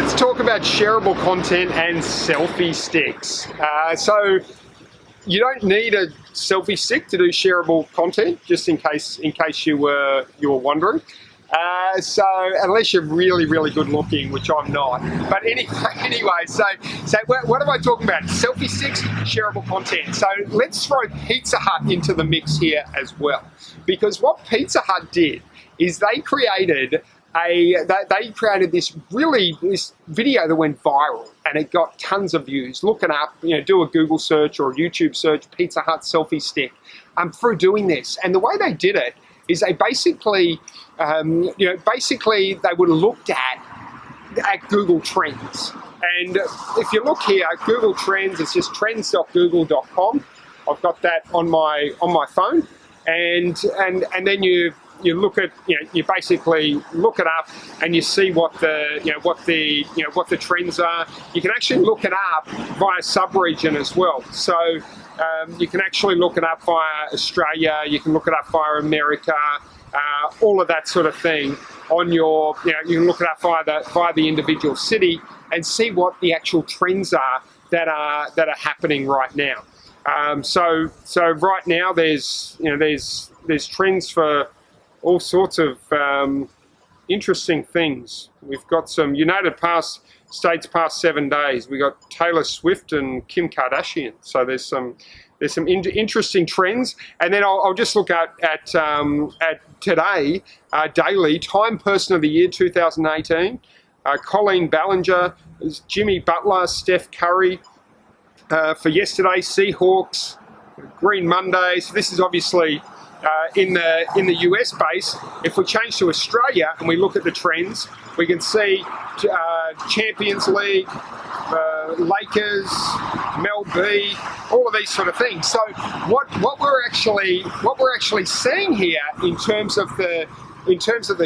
let's talk about shareable content and selfie sticks. So you don't need a selfie stick to do shareable content, just in case you were wondering. So unless you're really good looking, which I'm not. But anyway, so what am I talking about? Selfie sticks, shareable content. So let's throw Pizza Hut into the mix here as well, because what Pizza Hut did is they created this video that went viral, and it got tons of views. Look it up, do a Google search or a YouTube search, Pizza Hut selfie stick, through doing this. And the way they did it is they basically they would have looked at Google Trends. And if you look here, Google Trends, it's just trends.google.com. I've got that on my phone, and then you look at, you basically look it up and you see what the trends are. You can actually look it up via sub-region as well. So you can actually look it up via Australia, you can look it up via America, all of that sort of thing on your, you can look it up via the individual city and see what the actual trends are that are happening right now. So right now there's trends for all sorts of interesting things. We've got some United States past 7 days. We got Taylor Swift and Kim Kardashian. So there's some interesting trends. And then I'll just look at today, daily, Time Person of the Year 2018, Colleen Ballinger, Jimmy Butler, Steph Curry. For yesterday, Seahawks, Green Monday. So this is obviously in the US base. If we change to Australia and we look at the trends, we can see Champions League, Lakers, Mel B, all of these sort of things. So what we're actually seeing here in terms of the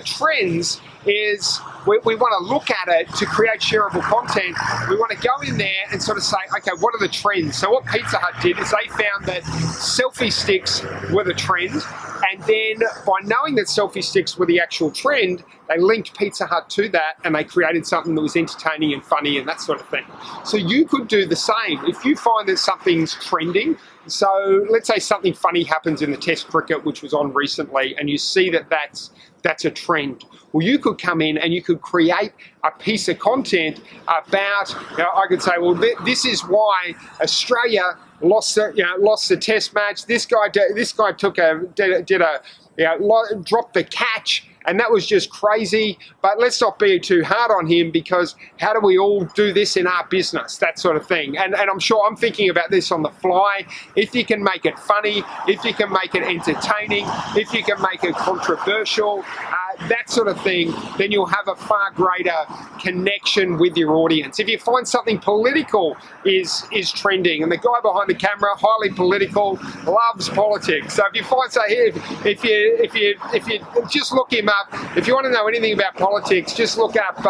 trends is we want to look at it to create shareable content. We want to go in there and sort of say, okay, what are the trends? So what Pizza Hut did is they found that selfie sticks were the trend, and then by knowing that selfie sticks were the actual trend, they linked Pizza Hut to that, and they created something that was entertaining and funny and that sort of thing. So you could do the same. If you find that something's trending, so let's say something funny happens in the Test cricket, which was on recently, and you see that that's a trend. Well, you could come in and you could create a piece of content about, I could say, well, this is why Australia lost the Test match. This guy dropped the catch, and that was just crazy. But let's not be too hard on him, because how do we all do this in our business? That sort of thing. And I'm sure I'm thinking about this on the fly. If you can make it funny, if you can make it entertaining, if you can make it controversial, that sort of thing, then you'll have a far greater connection with your audience. If you find something political is trending, and the guy behind the camera, highly political, loves politics. So if you find, so here, if you just look him up, if you want to know anything about politics, just look up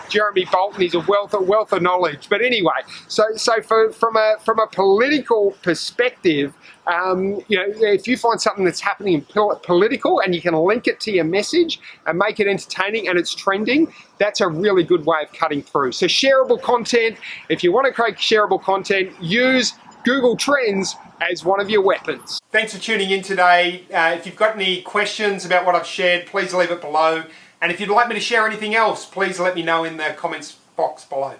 Jeremy Bolton. He's a wealth of knowledge. But anyway, so from a political perspective, if you find something that's happening in political and you can link it to your message and make it entertaining and it's trending, that's a really good way of cutting through. So shareable content, if you want to create shareable content, use Google Trends as one of your weapons. Thanks for tuning in today. If you've got any questions about what I've shared, please leave it below. And if you'd like me to share anything else, please let me know in the comments box below.